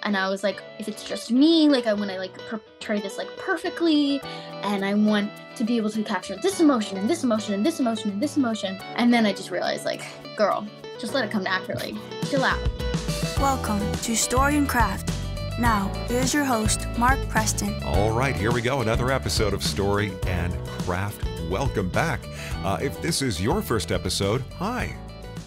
And I was like, if it's just me, like I want to like portray this like perfectly, and I want to be able to capture this emotion and this emotion and this emotion and this emotion. And then I just realized, like, girl, just let it come naturally. Chill out. Welcome to Story and Craft. Now, here's your host, Mark Preston. All right, here we go. Another episode of Story and Craft. Welcome back. If this is your first episode, hi.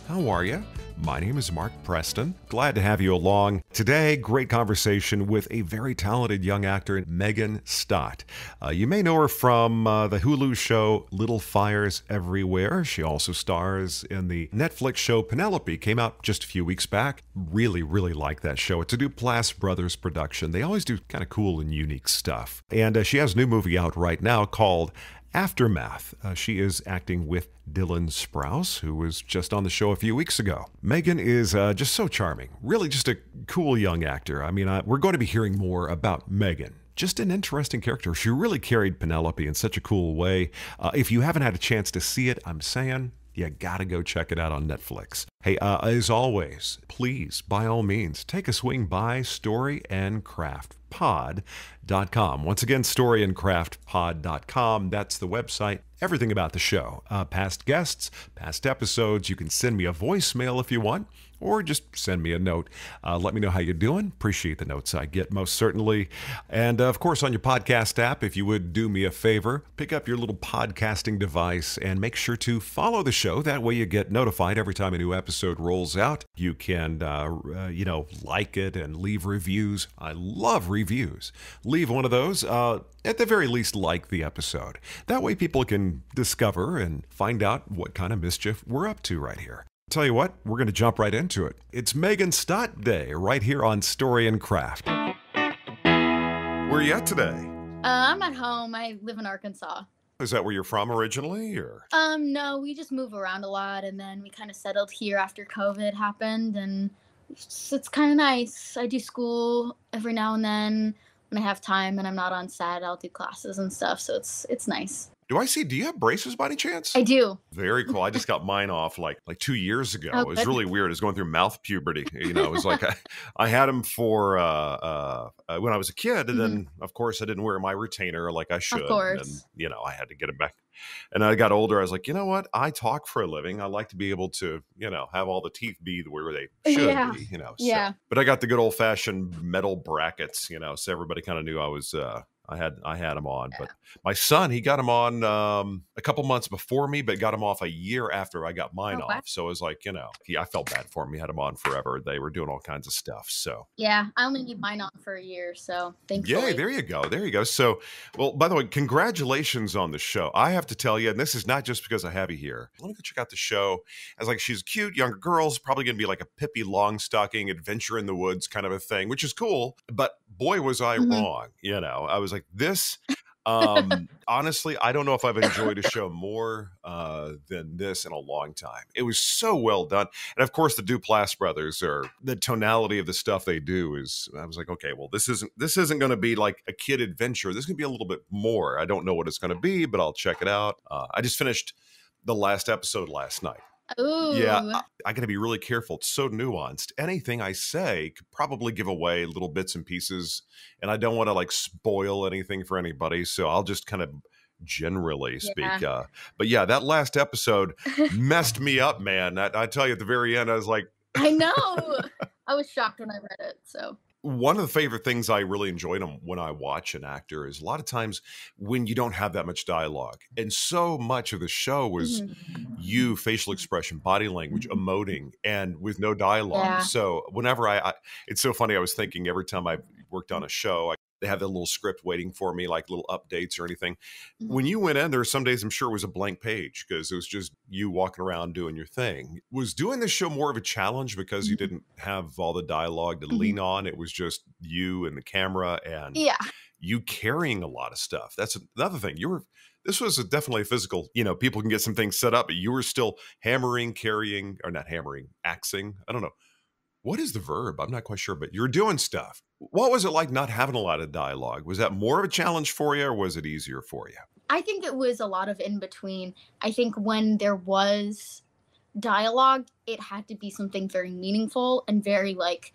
How are you? My name is Mark Preston. Glad to have you along. Today, great conversation with a very talented young actor, Megan Stott. You may know her from the Hulu show Little Fires Everywhere. She also stars in the Netflix show Penelope. Came out just a few weeks back. Really like that show. It's a Duplass Brothers production. They always do kind of cool and unique stuff. And she has a new movie out right now called Aftermath. She is acting with Dylan Sprouse, who was just on the show a few weeks ago. Megan is just so charming. Really just a cool young actor. I mean, we're going to be hearing more about Megan. Just an interesting character. She really carried Penelope in such a cool way. If you haven't had a chance to see it, I'm saying you gotta go check it out on Netflix. Hey, as always, please, by all means, take a swing by storyandcraftpod.com. Once again, storyandcraftpod.com. That's the website. Everything about the show. Past guests, past episodes. You can send me a voicemail if you want, or just send me a note. Let me know how you're doing. Appreciate the notes I get, most certainly. And of course, on your podcast app, if you would do me a favor, pick up your little podcasting device and make sure to follow the show. That way you get notified every time a new episode rolls out. You can, like it and leave reviews. I love reviews. Leave one of those. At the very least, like the episode. That way people can discover and find out what kind of mischief we're up to right here. Tell you what, we're going to jump right into it. It's Megan Stott Day right here on Story and Craft. Where are you at today? I'm at home. I live in Arkansas. Is that where you're from originally, or? No, we just move around a lot, and then we kind of settled here after COVID happened, and it's kind of nice. I do school every now and then when I have time and I'm not on set. I'll do classes and stuff, so it's nice. Do you have braces by any chance? I do. Very cool. I just got mine off like 2 years ago. Oh, it was really weird. I was going through mouth puberty. You know, it was like I had them for when I was a kid, and then of course I didn't wear my retainer like I should. Of course. And I had to get them back. And I got older. I was like, you know what? I talk for a living. I like to be able to, have all the teeth be where they should be. Yeah. But I got the good old fashioned metal brackets. So everybody kind of knew I was. I had them on, but my son, he got them on a couple months before me, but got them off a year after I got mine off. So it was like, I felt bad for him. He had them on forever. They were doing all kinds of stuff. So yeah, I only need mine on for a year. So thankfully. Yeah, there you go. So, well, by the way, congratulations on the show. I have to tell you, and this is not just because I have you here. Let me go check out the show. I was like, she's cute, younger girl's probably going to be like a Pippi Longstocking adventure in the woods kind of a thing, which is cool. But boy, was I wrong. I was like, this, honestly, I don't know if I've enjoyed a show more than this in a long time. It was so well done. And of course, the Duplass brothers the tonality of the stuff they do is, I was like, okay, well, this isn't going to be like a kid adventure. This is going to be a little bit more. I don't know what it's going to be, but I'll check it out. I just finished the last episode last night. Ooh. Yeah, I got to be really careful. It's so nuanced. Anything I say could probably give away little bits and pieces, and I don't want to like spoil anything for anybody, so I'll just kind of generally speak. But yeah, that last episode messed me up, man. I tell you, at the very end, I was like, I know. I was shocked when I read it. So. One of the favorite things I really enjoyed when I watch an actor is a lot of times when you don't have that much dialogue. And so much of the show was you, facial expression, body language, emoting, and with no dialogue. Yeah. So whenever it's so funny, I was thinking every time I worked on a show, they have that little script waiting for me, like little updates or anything. When you went in, there were some days I'm sure it was a blank page because it was just you walking around doing your thing. Was doing this show more of a challenge because you didn't have all the dialogue to lean on? It was just you and the camera and you carrying a lot of stuff. That's another thing. This was definitely a physical, people can get some things set up, but you were still carrying, or not hammering, axing. I don't know. What is the verb? I'm not quite sure, but you're doing stuff. What was it like not having a lot of dialogue? Was that more of a challenge for you, or was it easier for you? I think it was a lot of in between. I think when there was dialogue, it had to be something very meaningful and very like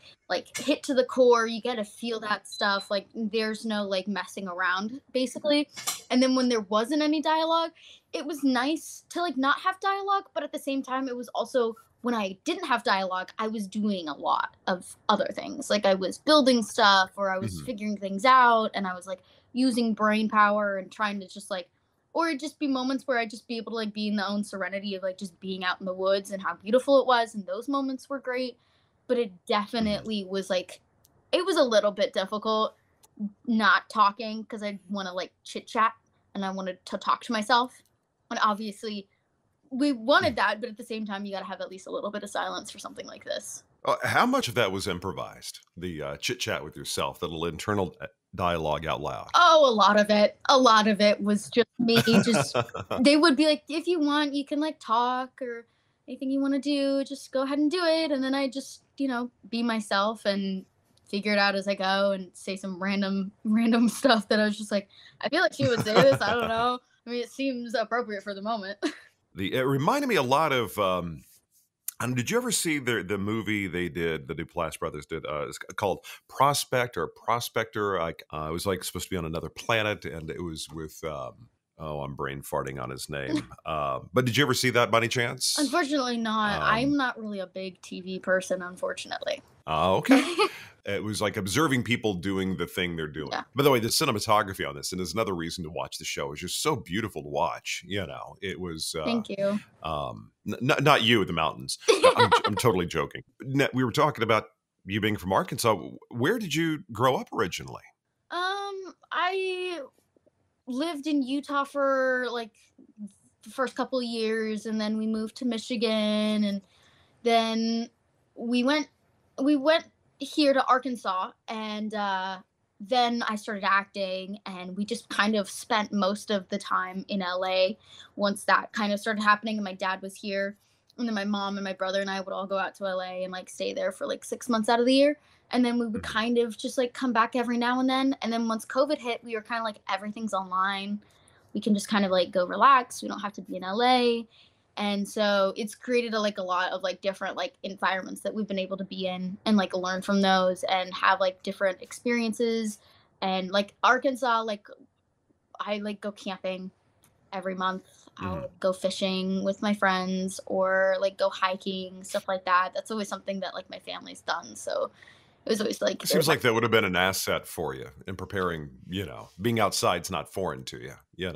hit to the core. You got to feel that stuff. Like there's no like messing around basically. And then when there wasn't any dialogue, it was nice to like not have dialogue, but at the same time it was also when I didn't have dialogue, I was doing a lot of other things. Like I was building stuff or I was Mhm. figuring things out and I was like using brain power and trying to just like or it'd just be moments where I'd just be able to like be in the own serenity of like just being out in the woods and how beautiful it was. And those moments were great. But it Mhm. definitely was like, it was a little bit difficult not talking because I want to like chit chat and I wanted to talk to myself. And obviously, we wanted that, but at the same time, you got to have at least a little bit of silence for something like this. How much of that was improvised? The chit chat with yourself, the little internal dialogue out loud. Oh, a lot of it. A lot of it was just me. Just they would be like, if you want, you can like talk or anything you want to do, just go ahead and do it. And then I just, be myself and figure it out as I go and say some random stuff that I was just like, I feel like she would say this. I don't know. I mean, it seems appropriate for the moment. It reminded me a lot of. Did you ever see the movie they did, the Duplass brothers did? It's called Prospect or Prospector. Like it was like supposed to be on another planet, and it was with. I'm brain farting on his name. But did you ever see that by any chance? Unfortunately, not. Um, I'm not really a big TV person, unfortunately. okay. It was like observing people doing the thing they're doing. Yeah. By the way, the cinematography on this, and there's another reason to watch the show, is just so beautiful to watch. It was Thank you. not you at the mountains. I'm totally joking. We were talking about you being from Arkansas. Where did you grow up originally? I lived in Utah for like the first couple of years and then we moved to Michigan and then we went we went here to Arkansas and then I started acting and we just kind of spent most of the time in LA once that kind of started happening and my dad was here and then my mom and my brother and I would all go out to LA and like stay there for like 6 months out of the year and then we would Mhm. kind of just like come back every now and then once COVID hit we were kind of like everything's online, we can just kind of like go relax, we don't have to be in LA. And so it's created like a lot of like different like environments that we've been able to be in and like learn from those and have like different experiences. And like Arkansas, like I like go camping every month. Mhm. I'll go fishing with my friends or like go hiking, stuff like that. That's always something that like my family's done. So it was always like It it was seems like that would have been an asset for you in preparing. Being outside's not foreign to you. yeah,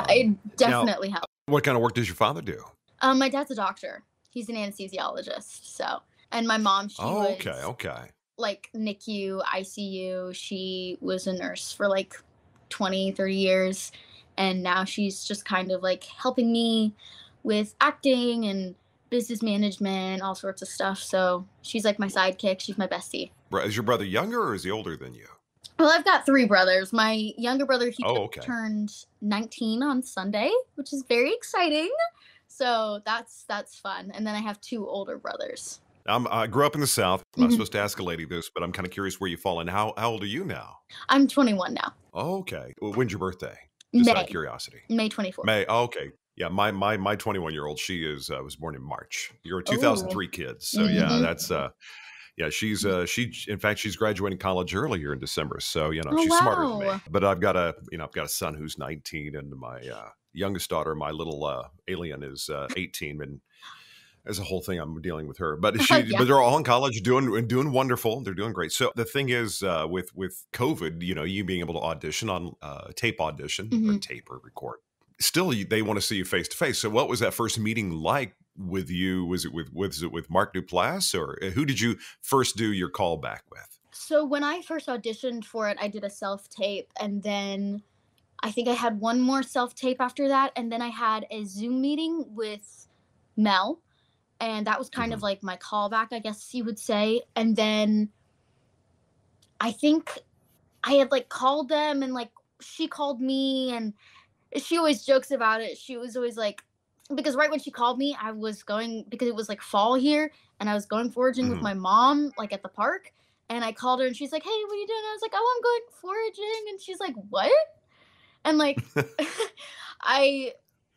Um, it Now, definitely helped. what kind of work does your father do? My dad's a doctor. He's an anesthesiologist. So and my mom, she Oh, okay, was okay. like NICU, ICU. She was a nurse for like 20, 30 years. And now she's just kind of like helping me with acting and business management, all sorts of stuff. So she's like my sidekick. She's my bestie. Is your brother younger or is he older than you? Well, I've got three brothers. My younger brother, he Oh, just okay. turned 19 on Sunday, which is very exciting. So that's fun. And then I have two older brothers. I grew up in the South. I'm not Mhm. supposed to ask a lady this, but I'm kind of curious where you fall in. How old are you now? I'm 21 now. Oh, okay. Well, when's your birthday? Just out of May, curiosity. May 24th. May. Oh, okay. Yeah, my 21-year-old, she is was born in March. You're a Oh. 2003 kid, so yeah, Mhm. that's yeah. In fact she's graduating college earlier in December, so Oh, she's smarter than me. wow. But I've got a son who's 19, and my youngest daughter, my little alien, is 18, and there's a whole thing I'm dealing with her. Yeah. But they're all in college, doing wonderful. They're doing great. So the thing is, with COVID, you being able to audition on tape audition or Mhm. tape or record, still they want to see you face to face. So what was that first meeting like with you? Was it with Mark Duplass, or who did you first do your call back with? So when I first auditioned for it, I did a self tape, and then I think I had one more self tape after that, and then I had a Zoom meeting with Mel, and that was kind of Hmm. like my callback, I guess you would say. And then I think I had like called them, and like she called me, and she always jokes about it. She was always like, because right when she called me, I was going because it was like fall here, and I was going foraging with Hmm. my mom, like at the park. And I called her, and she's like, "Hey, what are you doing?" I was like, "Oh, I'm going foraging." And she's like, "What?" And like, I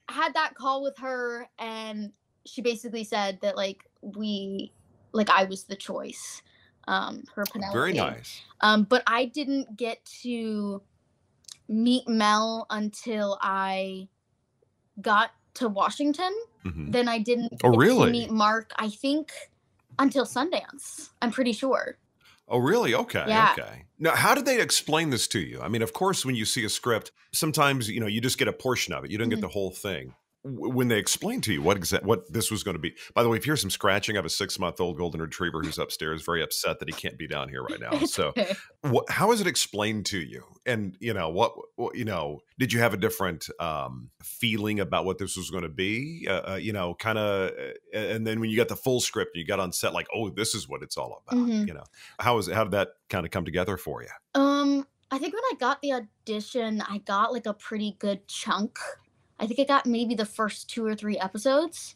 had that call with her, and she basically said that like I was the choice, her Very Penelope. nice. But I didn't get to meet Mel until I got to Washington. Hmm. Then I didn't Oh, get to really? meet Mark, I think, until Sundance. I'm pretty sure. Oh, really? Okay, Yeah. okay. Now, how did they explain this to you? I mean, of course, when you see a script, sometimes you just get a portion of it. You don't get Mhm. the whole thing. When they explained to you what this was going to be. By the way, if you hear some scratching, I have a 6-month-old golden retriever who's upstairs, very upset that he can't be down here right now. It's So, okay. how is it explained to you? And did you have a different feeling about what this was going to be? Kind of, and then when you got the full script, and you got on set, like, oh, this is what it's all about. Mhm. How did that kind of come together for you? I think when I got the audition, I got like a pretty good chunk. I think I got maybe the first 2 or 3 episodes,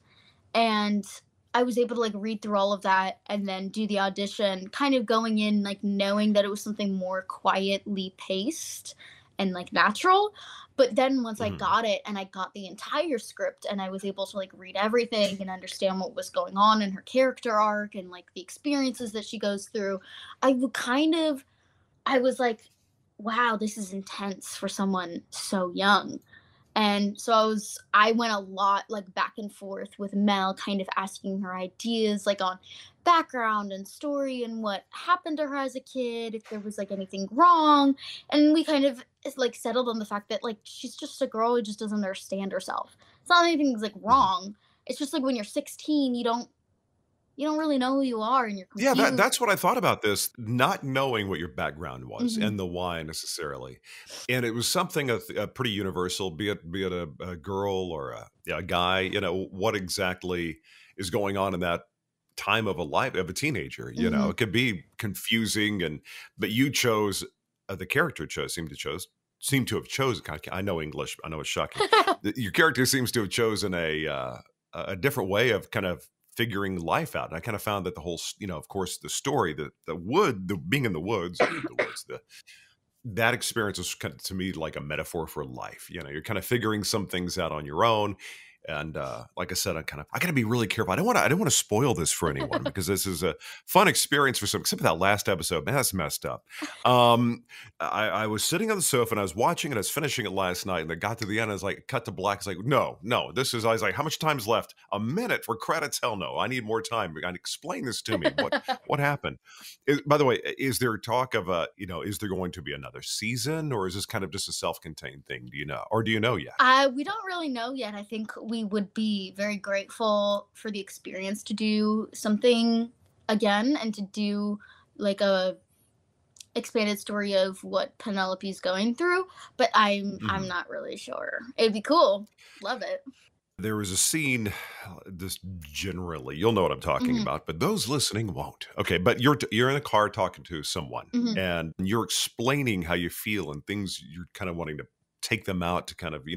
and I was able to like read through all of that and then do the audition, kind of going in like knowing that it was something more quietly paced and like natural. But then once I Hmm. got it and I got the entire script and I was able to like read everything and understand what was going on in her character arc and like the experiences that she goes through, I was like, wow, this is intense for someone so young. And so I went a lot like back and forth with Mel, kind of asking her ideas like on background and story and what happened to her as a kid, if there was like anything wrong. And we kind of like settled on the fact that like she's just a girl who just doesn't understand herself. It's not anything's like wrong. It's just like when you're 16, you don't really know who you are and you're Yeah, confused. that's what I thought about this, not knowing what your background was Hmm. and the why necessarily. And it was something pretty universal, be it a girl or a guy, what exactly is going on in that time of a life of a teenager. Hmm. It could be confusing, but you chose the character chose seemed to have chosen. I know English. I know it's shocking. Your character seems to have chosen a different way of kind of figuring life out. And I kind of found that the whole, of course, the story, the being in the woods, that experience was kind of, to me, like a metaphor for life. You're kind of figuring some things out on your own. And like I said, I got to be really careful. I don't want to spoil this for anyone because this is a fun experience for some. Except for that last episode, man, that's messed up. I was sitting on the sofa and I was watching it. I was finishing it last night, and it got to the end. I was like, cut to black. It's like, no, this is. I was like, how much time's left? A minute for credits? Hell no! I need more time. Explain this to me. What happened? By the way, is there talk of is there going to be another season, or is this kind of just a self-contained thing? Do you know, or do you know yet? We don't really know yet. I think we would be very grateful for the experience to do something again and to do like a expanded story of what Penelope's going through, but I'm Mhm. not really sure. It'd be cool. Love it. There was a scene, this generally, you'll know what I'm talking Mhm. about, but those listening won't. Okay, but you're in a car talking to someone, Mhm. and you're explaining how you feel and things you're kind of wanting to take them out to kind of,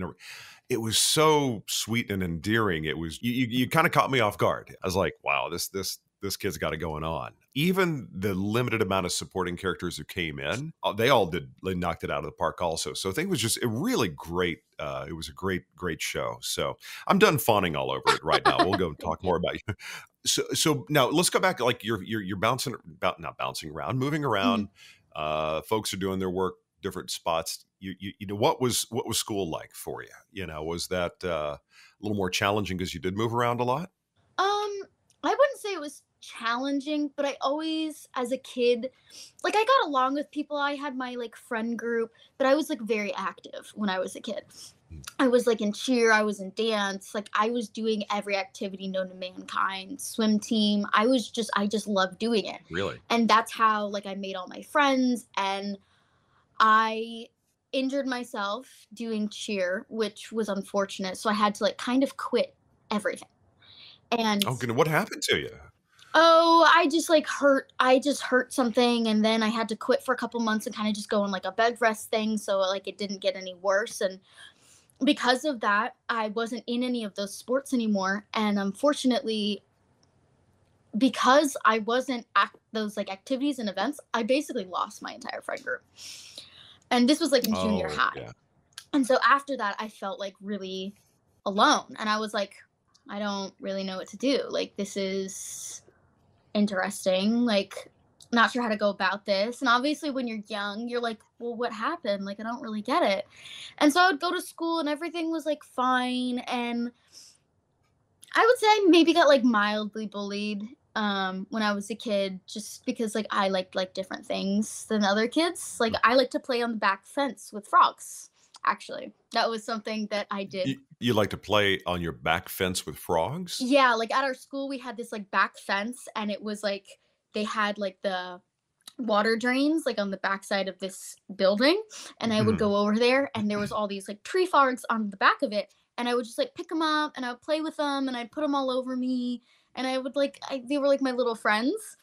it was so sweet and endearing. It was you kind of caught me off guard. I was like, wow, this kid's got it going on. Even the limited amount of supporting characters who came in, they knocked it out of the park also. So I think it was just a really great, it was a great show. So I'm done fawning all over it right now. We'll go and Thank talk you. more about you. So now let's go back. Like you're bouncing about, not bouncing around, moving Mhm. around. Folks are doing their work, different spots. What was school like for you? Was that a little more challenging because you did move around a lot? I wouldn't say it was challenging, but I always, as a kid, like I got along with people. I had my like friend group, but I was like very active when I was a kid. Mm. I was like in cheer, I was in dance, like I was doing every activity known to mankind, swim team. I just loved doing it. Really? And that's how like I made all my friends, and I injured myself doing cheer, which was unfortunate. So I had to like kind of quit everything. And Oh, goodness, what happened to you? oh, I just hurt something, and then I had to quit for a couple months and kind of just go on like a bed rest thing so like it didn't get any worse. And because of that, I wasn't in any of those sports anymore. And unfortunately, because I wasn't at those like activities and events, I basically lost my entire friend group. And this was like in junior Oh, high. yeah. And so after that, I felt like really alone. And I was like, I don't really know what to do. Like, this is interesting. Like, not sure how to go about this. And obviously, when you're young, you're like, well, what happened? Like, I don't really get it. And so I would go to school and everything was like fine. And I would say I maybe got like mildly bullied when I was a kid, just because like I liked like different things than other kids. Like, I like to play on the back fence with frogs. Actually, that was something that I did. You like to play on your back fence with frogs? Yeah, like at our school, we had this like back fence, and it was like they had like the water drains like on the backside of this building, and I would Hmm. go over there, and there was all these like tree frogs on the back of it, and I would just like pick them up, and I would play with them, and I'd put them all over me, and I would like they were like my little friends,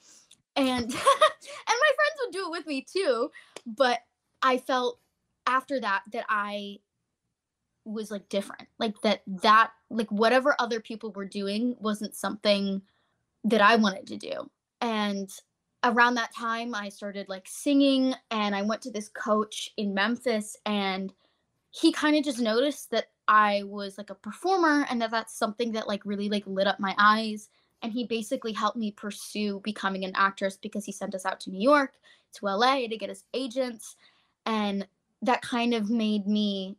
and and my friends would do it with me too, but I felt after that that I was like different, like that like whatever other people were doing wasn't something that I wanted to do. And around that time I started like singing, and I went to this coach in Memphis, and he kind of just noticed that I was like a performer, and that that's something that like really like lit up my eyes, and he basically helped me pursue becoming an actress, because he sent us out to New York, to LA, to get us agents. And that kind of made me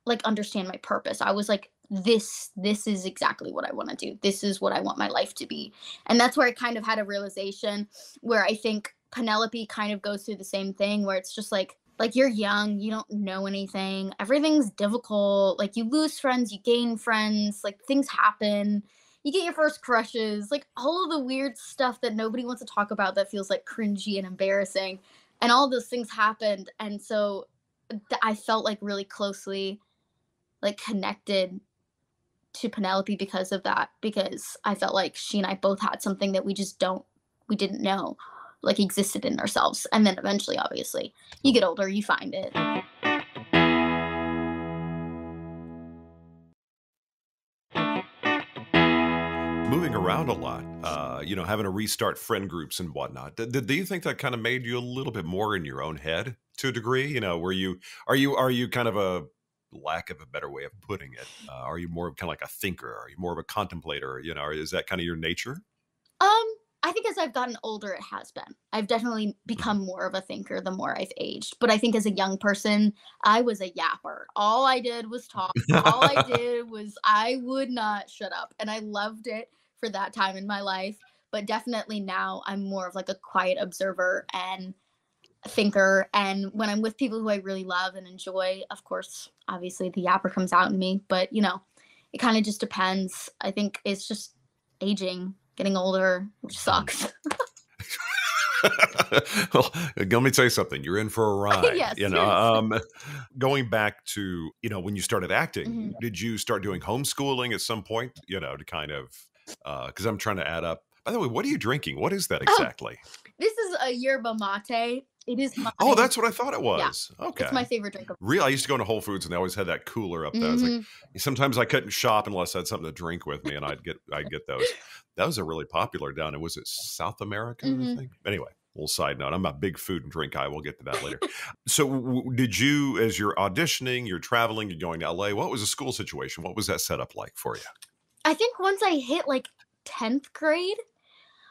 like understand my purpose. I was like, this is exactly what I want to do. This is what I want my life to be. And that's where I kind of had a realization, where I think Penelope kind of goes through the same thing, where it's just like you're young, you don't know anything. Everything's difficult. Like, you lose friends, you gain friends, like things happen. You get your first crushes, like all of the weird stuff that nobody wants to talk about, that feels like cringy and embarrassing. And all those things happened. And so I felt like really closely like connected to Penelope because of that, because I felt like she and I both had something that we didn't know like existed in ourselves. And then eventually, obviously, you get older, you find it. Moving around a lot, having to restart friend groups and whatnot. Do you think that kind of made you a little bit more in your own head to a degree? Are you kind of a, lack of a better way of putting it? Are you more of kind of like a thinker? Are you more of a contemplator? Or is that kind of your nature? Um, I think as I've gotten older, it has been. I've definitely Mhm. become more of a thinker the more I've aged. But I think as a young person, I was a yapper. All I did was talk. All I did was I would not shut up. And I loved it for that time in my life. But definitely now I'm more of like a quiet observer and thinker. And when I'm with people who I really love and enjoy, of course, obviously the yapper comes out in me. But it kind of just depends. I think it's just aging, getting older, which sucks. Well, let me tell you something. You're in for a ride. Yes, yes. Going back to when you started acting, Mhm. did you start doing homeschooling at some point? To kind of because I'm trying to add up. By the way, what are you drinking? What is that Oh, exactly? this is a yerba mate. It is Oh, my that's what I thought it yeah, was. it's Okay. my favorite drink of Real. I used to go into Whole Foods and they always had that cooler up there. I was like, mhm, sometimes I couldn't shop unless I had something to drink with me, and I'd get those. That was a really popular down in, was it South America, I mhm. think? Anyway, little side note. I'm a big food and drink guy. We'll get to that later. So, did you, as you're auditioning, you're traveling, you're going to LA? What was the school situation? What was that setup like for you? I think once I hit like 10th grade,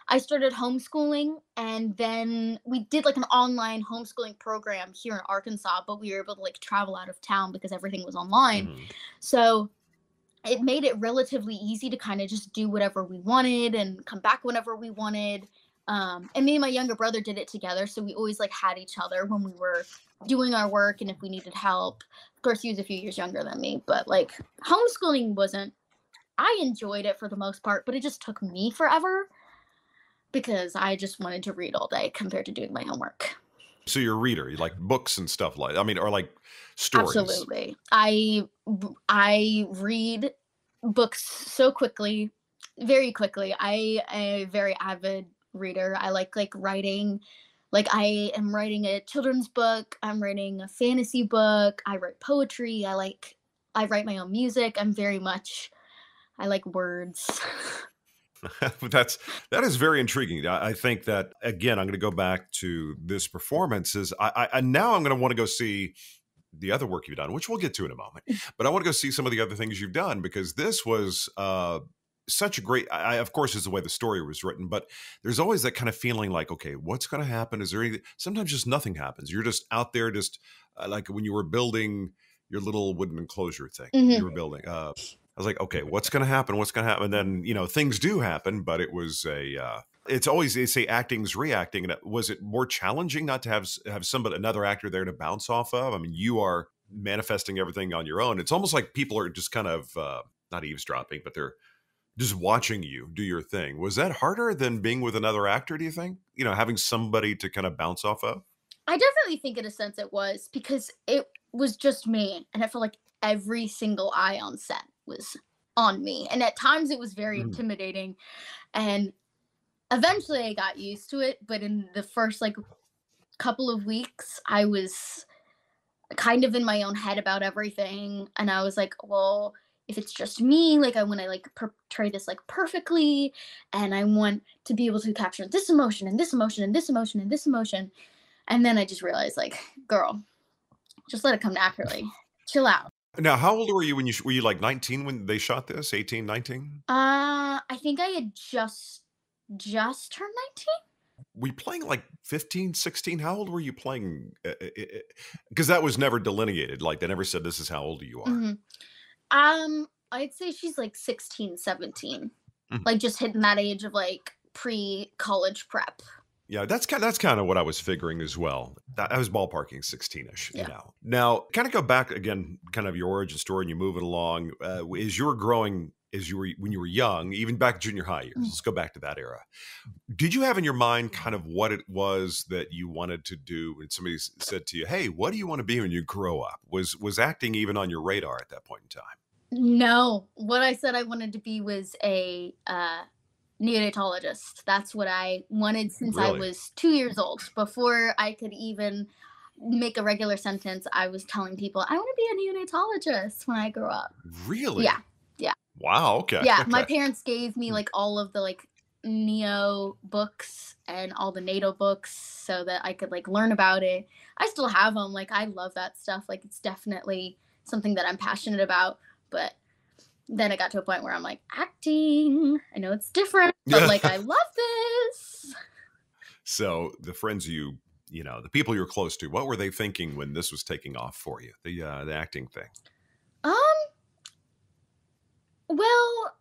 I started homeschooling, and then we did like an online homeschooling program here in Arkansas, but we were able to like travel out of town because everything was online. Hmm. So it made it relatively easy to kind of just do whatever we wanted and come back whenever we wanted. And me and my younger brother did it together, so we always like had each other when we were doing our work and if we needed help. Of course, he was a few years younger than me, but like homeschooling wasn't. I enjoyed it for the most part, but it just took me forever because I just wanted to read all day compared to doing my homework. So you're a reader. You like books and stuff, like, I mean, or like stories. Absolutely. I read books so quickly, very quickly. I am a very avid reader. I like writing. Like, I am writing a children's book, I'm writing a fantasy book, I write poetry, I write my own music. I like words. That is very intriguing. I think that, again, I'm going to go back to this performance. Is I now I'm going to want to go see the other work you've done, which we'll get to in a moment. But I want to go see some of the other things you've done, because this was such a great, of course, is the way the story was written, but there's always that kind of feeling like, okay, what's going to happen? Is there anything? Sometimes just nothing happens. You're just out there, just like when you were building your little wooden enclosure thing you were building. I was like, okay, what's going to happen? What's going to happen? And then, things do happen, but it was it's always, they say acting's reacting. And was it more challenging not to have another actor there to bounce off of? I mean, you are manifesting everything on your own. It's almost like people are just kind of not eavesdropping, but they're just watching you do your thing. Was that harder than being with another actor, do you think? Having somebody to kind of bounce off of? I definitely think in a sense it was, because it was just me, and I felt like every single eye on set was on me. And at times it was very intimidating. And eventually I got used to it. But in the first couple of weeks, I was kind of in my own head about everything. And I was like, well, if it's just me, I want to portray this perfectly, and I want to be able to capture this emotion and this emotion and this emotion and this emotion. And then I just realized, girl, just let it come naturally. Chill out. Now, how old were you when were you 19 when they shot this? 18, 19? I think I had just turned 19. Were you playing 15, 16? How old were you playing? Because that was never delineated. They never said this is how old you are. I'd say she's 16, 17. Just hitting that age of pre-college prep. Yeah, that's kind of what I was figuring as well. I was ballparking 16-ish, Now, kind of go back again, kind of your origin story, and you move it along. As you were growing, when you were young, even back junior high years, let's go back to that era. Did you have in your mind kind of what it was that you wanted to do when somebody said to you, hey, what do you want to be when you grow up? Was acting even on your radar at that point in time? No. What I said I wanted to be was a neonatologist. That's what I wanted since I was 2 years old. Before I could even make a regular sentence, I was telling people I want to be a neonatologist when I grow up. Really? Yeah. Wow. Okay. Yeah. My parents gave me all of the neo books and all the NATO books so that I could learn about it. I still have them. I love that stuff. It's definitely something that I'm passionate about. But then it got to a point where I'm acting. I know it's different, but I love this. So the friends the people you're close to, what were they thinking when this was taking off for you, the acting thing? Well,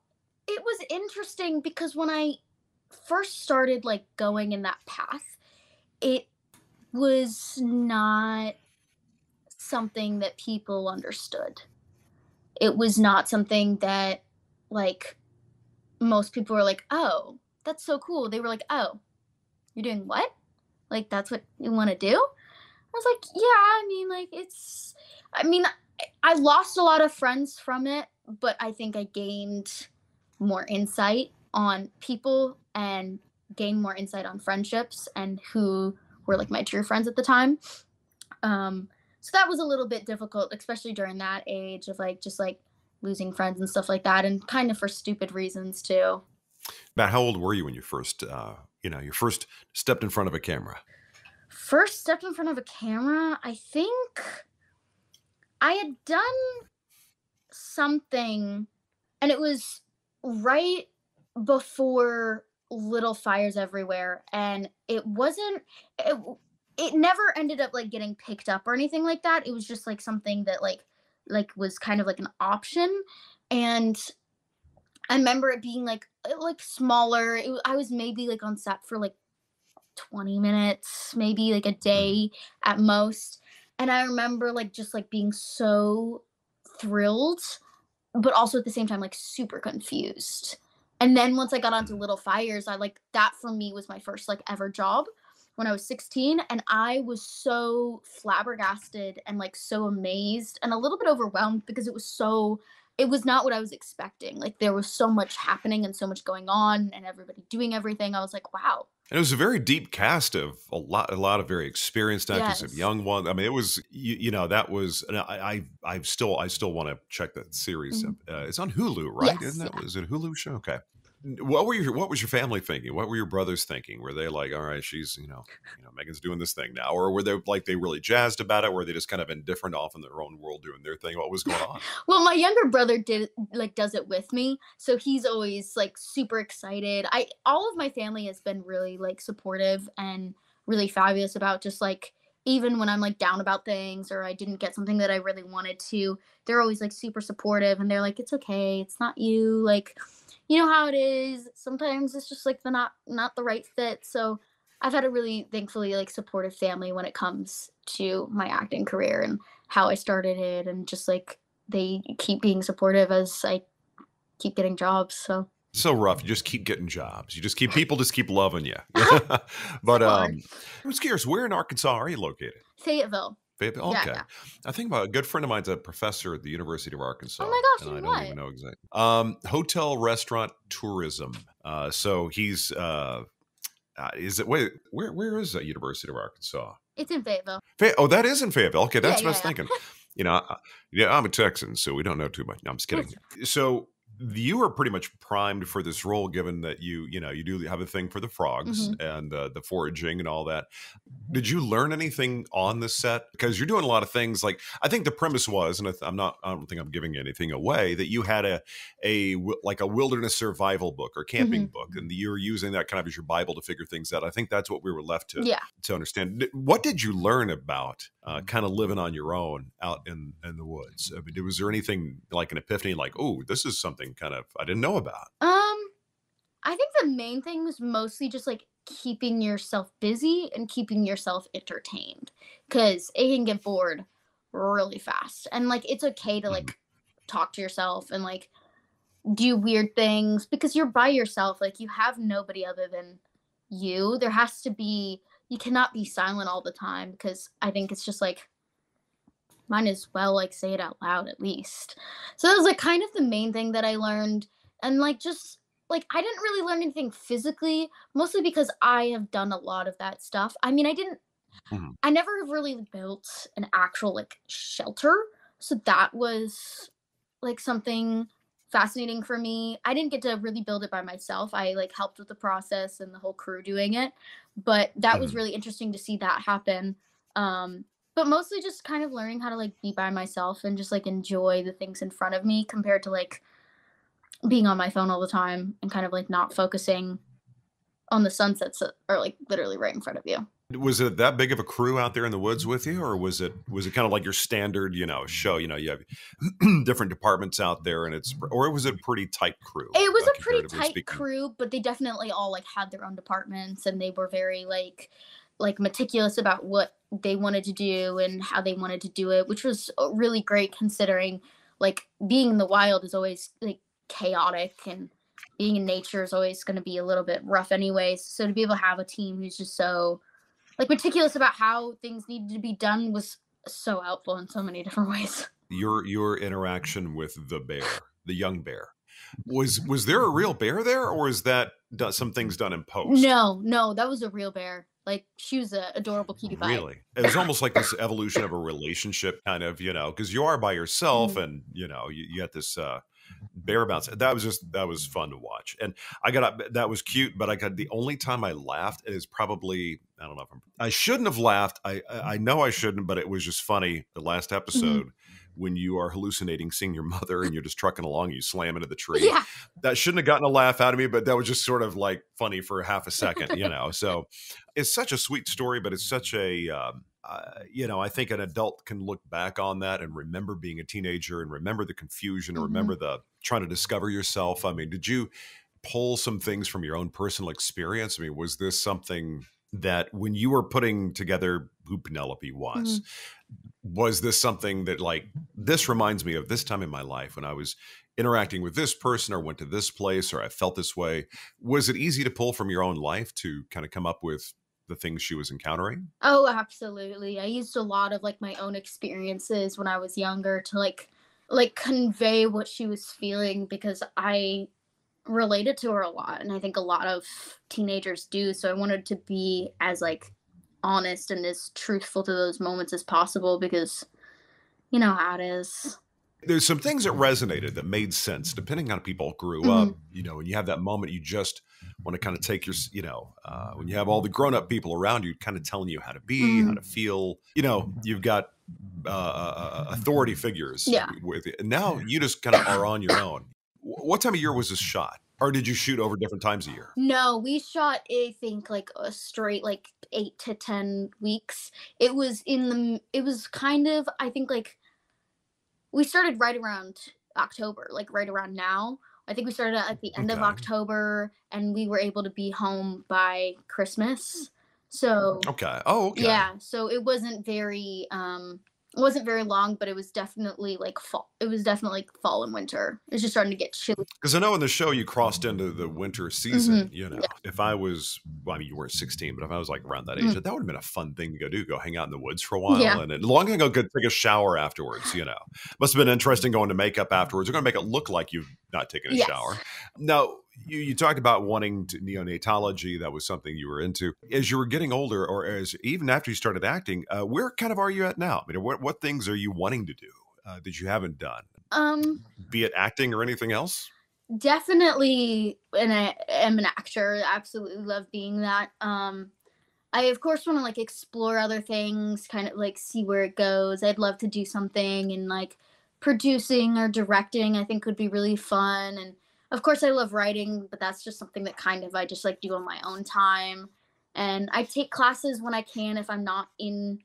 it was interesting because when I first started going in that path, it was not something that people understood. It was not something that most people were oh, that's so cool. They were oh, you're doing what? That's what you want to do? I was yeah, I lost a lot of friends from it, but I think I gained more insight on people and gained more insight on friendships and who were my true friends at the time. So that was a little bit difficult, especially during that age of just losing friends and stuff like that, and kind of for stupid reasons too. Matt, how old were you when you first, you first stepped in front of a camera? First stepped in front of a camera, I think I had done something, and it was right before Little Fires Everywhere, and it never ended up getting picked up or anything like that. It was just something that was kind of an option, and I remember it being smaller. I was maybe on set for 20 minutes, maybe a day at most. And I remember just being so thrilled, but also at the same time super confused. And then once I got onto Little Fires, that for me was my first ever job when I was 16, and I was so flabbergasted and so amazed and a little bit overwhelmed because it was not what I was expecting. There was so much happening and so much going on and everybody doing everything. I was wow. And it was a very deep cast of a lot of very experienced actors, of young ones. I mean, it was, that was, and I still want to check that series. It's on Hulu, right? Yes, Isn't that, was it a Hulu show? Okay. what was your family thinking? What were your brothers thinking? Were they like, all right, she's, Megan's doing this thing now? Or were they like they really jazzed about it? Were they just kind of indifferent off in their own world doing their thing? What was going on? Well, my younger brother does it with me, so he's always like super excited. I All of my family has been really like supportive and really fabulous about just like even when I'm like down about things or I didn't get something that I really wanted to, they're always like super supportive and they're like, it's okay, it's not you, like you know how it is. Sometimes it's just like the not the right fit. So I've had a really thankfully like supportive family when it comes to my acting career and how I started it and just like they keep being supportive as I keep getting jobs. So So rough. You just keep getting jobs. You just keep people just keep loving you. But so hard. I was curious, where in Arkansas are you located? Fayetteville. Fayetteville? Yeah, Okay. yeah. I think about a good friend of mine's a professor at the University of Oh Arkansas, my gosh, and I in don't what? even know exactly. Hotel, restaurant, tourism. So he's is it wait where is that University of Arkansas? It's in Fayetteville. Oh, that is in Fayetteville. Okay, Yeah, that's what I yeah, was yeah. thinking. Yeah, I'm a Texan, so we don't know too much. No, I'm just kidding. So you were pretty much primed for this role, given that you do have a thing for the frogs Hmm. and the foraging and all that. Did you learn anything on the set? Because you're doing a lot of things. Like I think the premise was, and I don't think I'm giving anything away, that you had like a wilderness survival book or camping Hmm. book, and you were using that kind of as your Bible to figure things out. I think that's what we were left Yeah. to understand. What did you learn about kind of living on your own out in the woods? I mean, was there anything like an epiphany, like, oh, this is something kind of I didn't know about? I think the main thing was mostly just like keeping yourself busy and keeping yourself entertained because it can get bored really fast. And like it's okay to Mhm. like talk to yourself and like do weird things because you're by yourself. Like you have nobody other than you. There has to be, you cannot be silent all the time because I think it's just like, might as well like say it out loud at least. So that was like kind of the main thing that I learned. And like just like I didn't really learn anything physically, mostly because I have done a lot of that stuff. I mean, Mhm. I never have really built an actual like shelter. So that was like something fascinating for me. I didn't get to really build it by myself. I like helped with the process and the whole crew doing it, but that was Mhm. really interesting to see that happen. But mostly just kind of learning how to like be by myself and just like enjoy the things in front of me compared to like being on my phone all the time and kind of like not focusing on the sunsets that are like literally right in front of you. Was it that big of a crew out there in the woods with you, or was it kind of like your standard, show? You have different departments out there, and or was it a pretty tight crew, It was a pretty comparatively tight speaking? crew, but they definitely all like had their own departments and they were very like meticulous about what they wanted to do and how they wanted to do it, which was really great considering like being in the wild is always like chaotic and being in nature is always going to be a little bit rough anyways. So to be able to have a team who's just so like meticulous about how things needed to be done was so helpful in so many different ways. Your interaction with the bear, the young bear, was there a real bear there, or is that some things done in post? No, no, that was a real bear. Like she was a adorable cutie pie. Really? It was almost like this evolution of a relationship, kind of, because you are by yourself, Mhm. and you got this bear bounce. That was fun to watch, and that was cute. But I got the only time I laughed is probably I don't know if I shouldn't have laughed. I know I shouldn't, but it was just funny. The last Mhm. episode when you are hallucinating seeing your mother and you're just trucking along, and you slam into the tree. Yeah. That shouldn't have gotten a laugh out of me, but that was just sort of like funny for half a second. So it's such a sweet story, but it's such a I think an adult can look back on that and remember being a teenager and remember the confusion and Mhm. remember the trying to discover yourself. I mean, did you pull some things from your own personal experience? I mean, was this something that when you were putting together who Penelope Mhm. was this something that like, this reminds me of this time in my life when I was interacting with this person or went to this place or I felt this way? Was it easy to pull from your own life to kind of come up with the things she was encountering? Oh, absolutely. I used a lot of like my own experiences when I was younger to like convey what she was feeling because I related to her a lot and I think a lot of teenagers do. So I wanted to be as like honest and as truthful to those moments as possible because you know how it is. There's some things that resonated that made sense depending on how people grew Mhm. up, and you have that moment you just want to kind of take your, when you have all the grown up people around you kind of telling you how to be, how Mhm. to feel, you've got authority figures Yeah. with it. And now you just kind of are on your own. What time of year was this shot? Or did you shoot over different times a year? No, we shot, I think, like a straight like 8 to 10 weeks. It was kind of, I think, like we started right around October, like right around now. I think we started at the end of Okay. October and we were able to be home by Christmas. So, Okay. Oh, okay. yeah, so it wasn't very long, but it was definitely like fall. It was definitely like fall and winter. It was just starting to get chilly. Because I know in the show you crossed into the winter season, Mhm. If I was, well, I mean, you weren't 16, but if I was like around that age, Mm. that would have been a fun thing to go do, go hang out in the woods for a while. Yeah. And as long as I go take a shower afterwards, Must have been interesting going to makeup afterwards. They're going to make it look like you've not taken a Yes. shower. Now, you talked about wanting to neonatology. That was something you were into. As you were getting older, or as even after you started acting, where kind of are you at now? I mean, what things are you wanting to do that you haven't done? Um, Be it acting or anything else? Definitely, and I am an actor. Absolutely love being that. I of course want to like explore other things, kind of like see where it goes. I'd love to do something and like producing or directing. I think would be really fun. And of course, I love writing, but that's just something that kind of I just like do on my own time. And I take classes when I can if I'm not in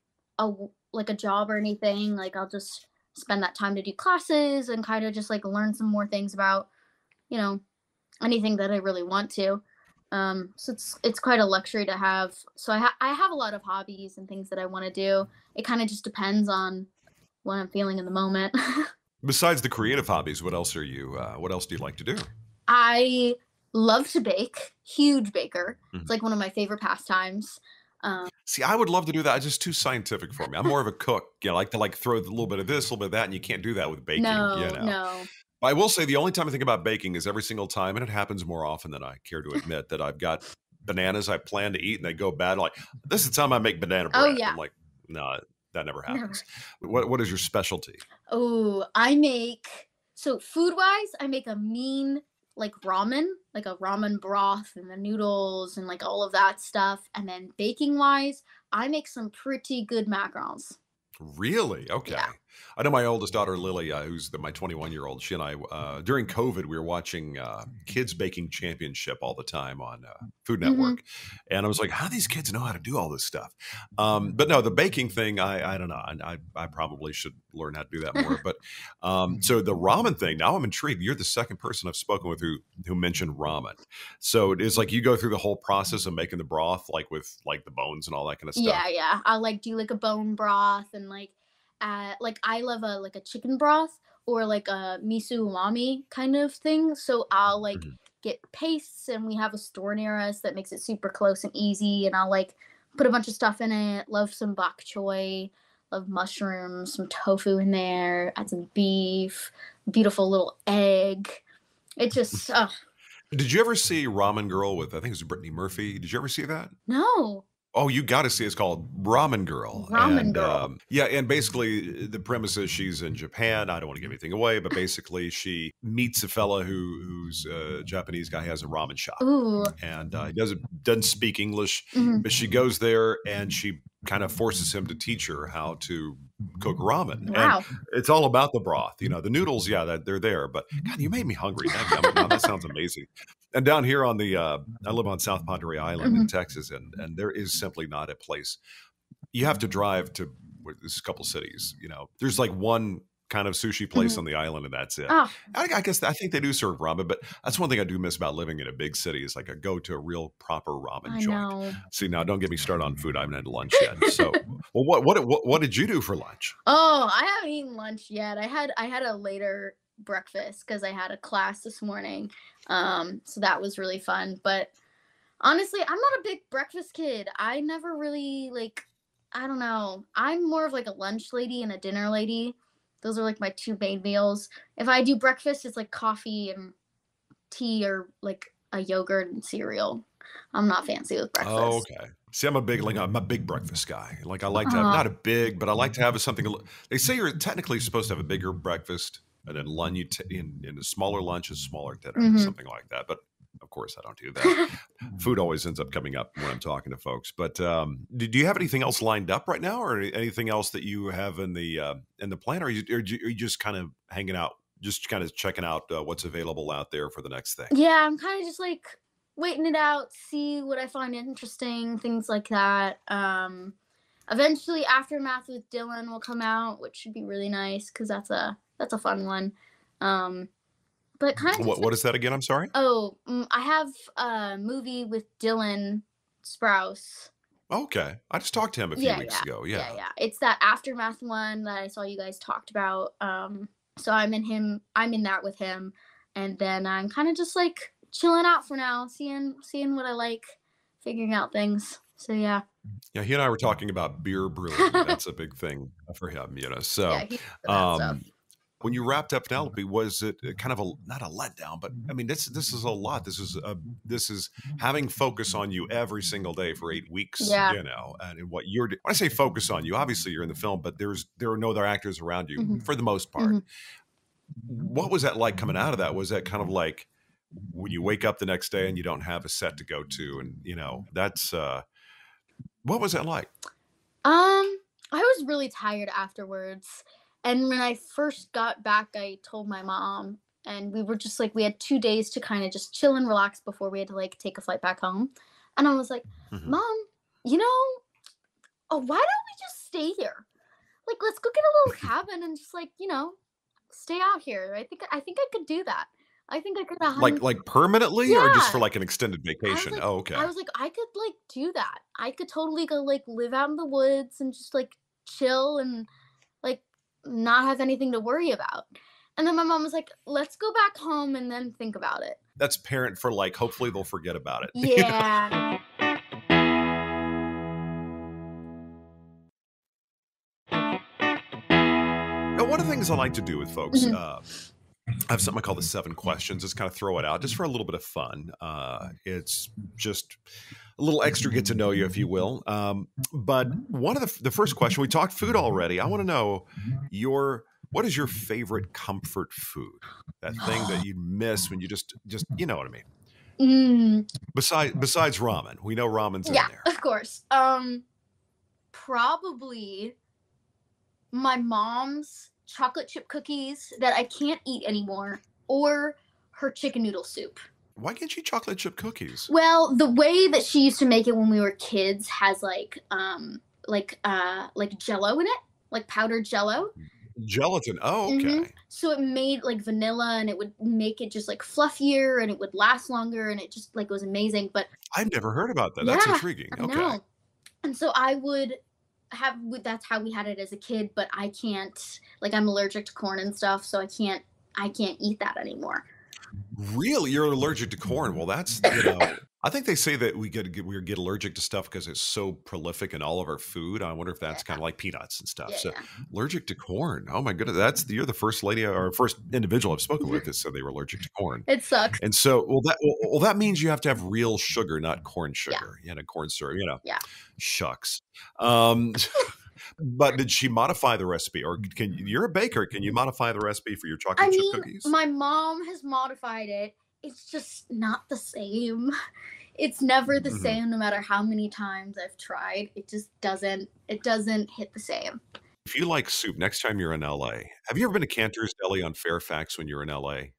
like a job or anything. Like I'll just spend that time to do classes and kind of just like learn some more things about you know anything that I really want to. So it's quite a luxury to have. So I have a lot of hobbies and things that I want to do. It kind of just depends on what I'm feeling in the moment. Besides the creative hobbies, what else are you? What else do you like to do? I love to bake. Huge baker. It's Mhm. like one of my favorite pastimes. Um, See, I would love to do that. It's just too scientific for me. I'm more of a cook. I like to throw a little bit of this, a little bit of that, and you can't do that with baking. no, no. I will say the only time I think about baking is every single time, and it happens more often than I care to admit, that I've got bananas I plan to eat and they go bad. Like, this is the time I make banana Oh bread. yeah. I'm like, no, that never Never. happens. What is your specialty? Oh, I make so food wise, I make a mean like ramen, like a ramen broth and the noodles and like all of that stuff. And then baking wise, I make some pretty good macarons. Really? Okay. Yeah. I know my oldest daughter, Lily, who's my 21-year-old. She and I, during COVID, we were watching Kids Baking Championship all the time on Food Hmm. Network. And I was like, how do these kids know how to do all this stuff? But no, the baking thing, I don't know. I probably should learn how to do that more. But so the ramen thing, now I'm intrigued. You're the second person I've spoken with who mentioned ramen. So it's like you go through the whole process of making the broth, like with like the bones and all that kind of stuff. Yeah, yeah. I'll like do like a bone broth and like I love a like a chicken broth or like a miso umami kind of thing. So I'll like Mhm. get pastes and we have a store near us that makes it super close and easy and I'll like put a bunch of stuff in it. Love some bok choy, love mushrooms, some tofu in there, add some beef, beautiful little egg. It just Did you ever see Ramen Girl with, I think it was Brittany Murphy? Did you ever see that? no, Oh, you got to see it. It's called Ramen Girl. ramen And girl. yeah, and basically the premise is she's in Japan. I don't want to give anything away, but basically she meets a fella who's a Japanese guy, has a ramen shop. Ooh. And he doesn't speak English, Mhm. but she goes there and she kind of forces him to teach her how to cook ramen. And Wow. it's all about the broth. The noodles, yeah, they're there, but God, you made me hungry. Now that sounds amazing. And down here on the, I live on South Padre Island in Mhm. Texas, and there is simply not a place. You have to drive to there's a couple cities. There's like one kind of sushi place Mhm. on the island, and that's it. Oh, I guess I think they do serve ramen, but that's one thing I do miss about living in a big city is like I go to a real proper ramen I joint. know. See, now don't get me started on food. I haven't had lunch yet. So, well, what did you do for lunch? Oh, I haven't eaten lunch yet. I had a later breakfast because I had a class this morning. So that was really fun. But honestly, I'm not a big breakfast kid. I never really like I don't know. I'm more of like a lunch lady and a dinner lady. Those are like my two main meals. If I do breakfast, it's like coffee and tea or like a yogurt and cereal. I'm not fancy with Oh, breakfast. okay. See, I'm a big breakfast guy. Like I like to have Uh, not a big, but I like to have something. They say you're technically supposed to have a bigger breakfast and then lunch in a smaller lunch, a smaller dinner, Mhm. something like that. But of course, I don't do that. Food always ends up coming up when I'm talking to folks. But do you have anything else lined up right now, or anything else that you have in the plan, or are you just kind of hanging out, just kind of checking out what's available out there for the next thing? Yeah, I'm kind of just like waiting it out, see what I find interesting, things like that. Eventually, Aftermath with Dylan will come out, which should be really nice because that's a fun one. But kind of just What is that again? I'm sorry. I have a movie with Dylan Sprouse. Okay, I just talked to him a few weeks ago. Yeah, Yeah. yeah. It's that Aftermath one that I saw you guys talked about. So I'm in that with him, and then I'm kind of just like chilling out for now, seeing what I like, figuring out things. So yeah. Yeah, he and I were talking about beer brewing. That's a big thing for him, you know. So, Yeah, he's for that stuff. when you wrapped up Penelope, was it kind of not a letdown, but I mean, this is a lot. This is having focus on you every single day for 8 weeks, Yeah. you know, and what you're doing. When I say focus on you, obviously you're in the film, but there are no other actors around you Mhm. for the most part. Mhm. What was that like coming out of that? Was that kind of like when you wake up the next day and you don't have a set to go to, and you know that's what was that like? I was really tired afterwards. And when I first got back, I told my mom, and we were just like, we had 2 days to kind of just chill and relax before we had to like take a flight back home. And I was like, Mhm. Mom, you know, why don't we just stay here? Like, let's go get a little cabin and just like, stay out here. I think I could do that. I think I could Like permanently, or just for Yeah. like an extended I was vacation? like, Oh, okay. I could like do that. I could totally go like live out in the woods and just like chill and like not have anything to worry about. And then my mom was like, let's go back home and then think about it. That's parent for like, hopefully they'll forget about it. Yeah. Now, one of the things I like to do with folks, Mhm. I have something I call the 7 questions. Just kind of throw it out just for a little bit of fun. It's just a little extra get to know you, if you will. But one of the first question, we talked food already. I want to know what is your favorite comfort food? That thing that you miss when you just you know what I mean. Besides ramen, we know ramen's in Yeah, there. of course. Probably my mom's chocolate chip cookies that I can't eat anymore, or her chicken noodle soup. Why can't you chocolate chip cookies? Well, the way that she used to make it when we were kids has like jello in it, like powdered jello. Gelatin. Oh, Mhm. okay. So it made like vanilla, and it would make it just like fluffier, and it would last longer, and it just like was amazing. But I've never heard about that. That's yeah, intriguing. I Okay. know. And so I would that's how we had it as a kid, but I can't, like, I'm allergic to corn and stuff, so I can't eat that anymore. Really? You're allergic to corn? Well, that's, I think they say that we get allergic to stuff because it's so prolific in all of our food. I wonder if that's kind of like peanuts and stuff. Yeah, So yeah. allergic to corn. Oh my goodness. You're the first lady or first individual I've spoken with that said they were allergic to corn. It sucks. And so, that means you have to have real sugar, not corn Yeah. sugar. Corn syrup, Yeah. shucks. But did she modify the recipe, or you're a baker? Can you modify the recipe for your I chocolate chip mean, cookies? my mom has modified it. It's just not the same. It's never the Mhm. same no matter how many times I've tried. It doesn't hit the same. If you like soup, next time you're in LA, have you ever been to Cantor's Deli on Fairfax when you're in LA?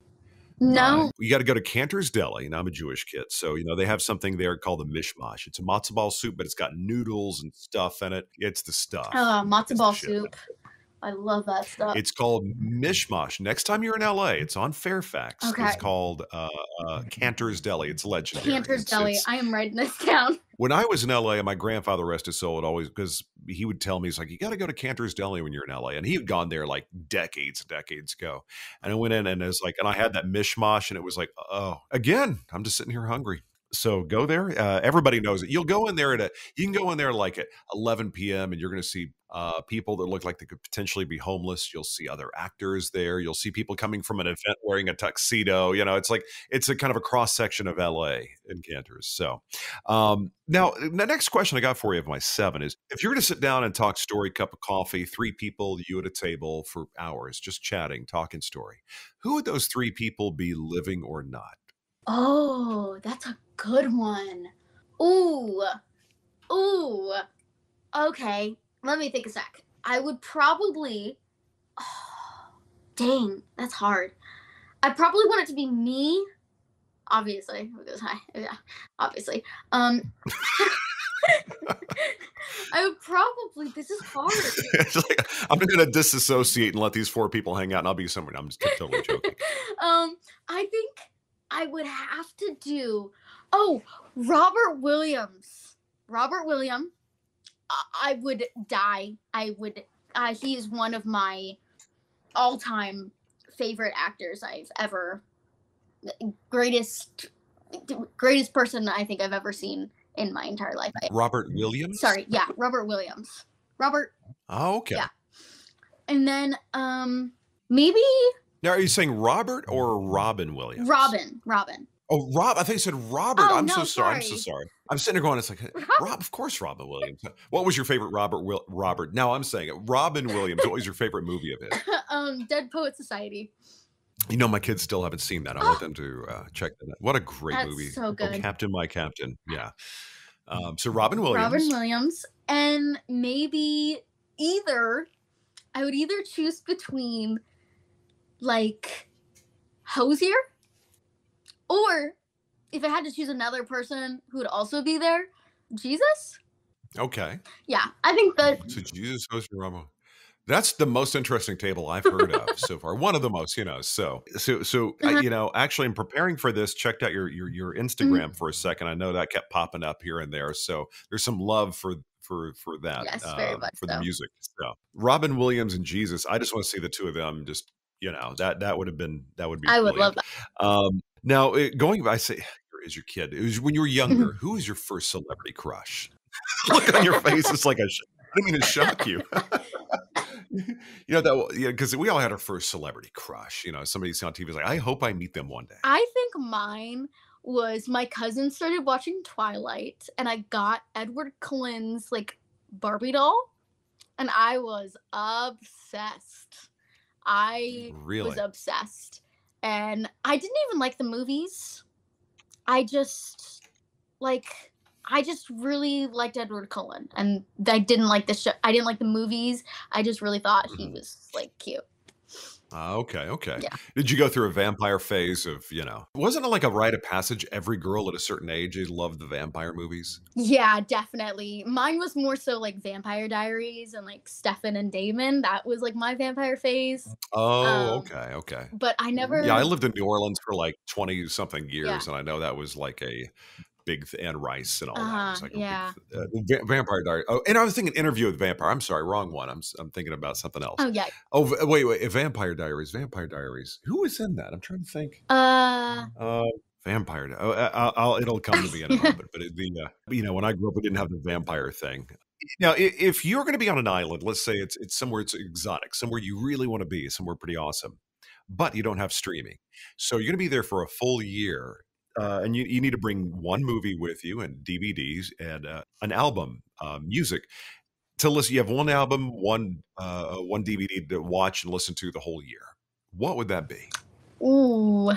No. You got to go to Cantor's Deli, and I'm a Jewish kid, so they have something there called the mishmash. It's a matzo ball soup, but it's got noodles and stuff in it. It's the stuff. Matzo It's the ball shit. soup. I love that stuff. It's called mishmash. Next time you're in LA, it's on Fairfax. Okay. It's called Cantor's Deli. It's legendary. Cantor's Deli. It's I am writing this down. when I was in LA, my grandfather, rest his soul, would always, because he would tell me, he's like, you got to go to Cantor's Deli when you're in LA. And he had gone there like decades ago. And I went in and it was like, and I had that mishmash, and it was like, oh, again, I'm just sitting here hungry. So go there. Everybody knows it. You'll go in there you can go in there like at 11 p.m. and you're going to see people that look like they could potentially be homeless. You'll see other actors there. You'll see people coming from an event wearing a tuxedo. It's like it's a kind of a cross section of LA Encanters. So now the next question I got for you of my 7 is, if you're going to sit down and talk story, cup of coffee, 3 people, you at a table for hours, just chatting, talking story, who would those 3 people be, living or not? Oh, that's a good one. Ooh. Ooh. Okay. Let me think a sec. I would probably. Oh, dang, that's hard. I probably want it to be me, obviously, because obviously. I would probably. This is hard. It's like, I'm going to disassociate and let these 4 people hang out, and I'll be somewhere. I'm just totally joking. I think I would have to do. Oh, Robert Williams. Robert Williams. I would die. He is one of my all-time favorite actors I've ever. Greatest person I think I've ever seen in my entire life. Robert Williams? Sorry, yeah, Robert Williams. Robert. Oh, okay. Yeah. And then maybe. Now, are you saying Robert or Robin Williams? Robin. Oh, Rob. I think you said Robert. Oh, I'm no, so sorry. I'm sorry. so sorry. I'm sitting there going, it's like, Rob, of course, Robin Williams. What was your favorite Robert? Now I'm saying it. Robin Williams. What was your favorite movie of his? Dead Poet Society. My kids still haven't seen that. I want them to check that out. What a great That's movie. so good. Oh, Captain, My Captain. Yeah. So Robin Williams. Robin Williams. And maybe I would either choose between like Hosier, or if I had to choose another person who would also be there, Jesus. Okay. Yeah, I think that. So Jesus, Hosier, Robin. That's the most interesting table I've heard of so far. One of the most, So actually, in preparing for this, checked out your Instagram for a second. I know that kept popping up here and there. So there's some love for that. Yes, very much for so. the music. So Robin Williams and Jesus. I just want to see the 2 of them. Just that would be. I would love that. Now going, I say, as your kid, it was when you were younger. Who was your first celebrity crush? Look on your face. It's like I didn't mean to shock you. Because we all had our first celebrity crush. Somebody's on TV is like, I hope I meet them one day. I think mine was my cousin started watching Twilight, and I got Edward Cullen's like Barbie doll, and I was obsessed. I was obsessed, and I didn't even like the movies. I just really liked Edward Cullen, and I didn't like the show. I didn't like the movies. I just really thought he was like cute. Okay. Yeah. Did you go through a vampire phase of, wasn't it like a rite of passage? Every girl at a certain age loved the vampire movies. Yeah, definitely. Mine was more so like Vampire Diaries and like Stefan and Damon. That was like my vampire phase. Oh, okay. But I never. Yeah, I lived in New Orleans for like 20 something years, Yeah. and I know that was like a big Anne Rice and all that. It was like yeah. Vampire Diary. Oh, and I was thinking Interview with Vampire. I'm sorry, wrong one. I'm thinking about something else. Oh yeah. Oh wait, Vampire Diaries. Who was in that? I'm trying to think. Vampire. It'll come to me in a moment. But when I grew up, we didn't have the vampire thing. Now, if you're going to be on an island, let's say it's somewhere it's exotic, somewhere you really want to be, somewhere pretty awesome, but you don't have streaming, so you're going to be there for a full year. And you need to bring one movie with you and DVDs and an album, music to listen. You have one album, one DVD to watch and listen to the whole year. What would that be? Ooh,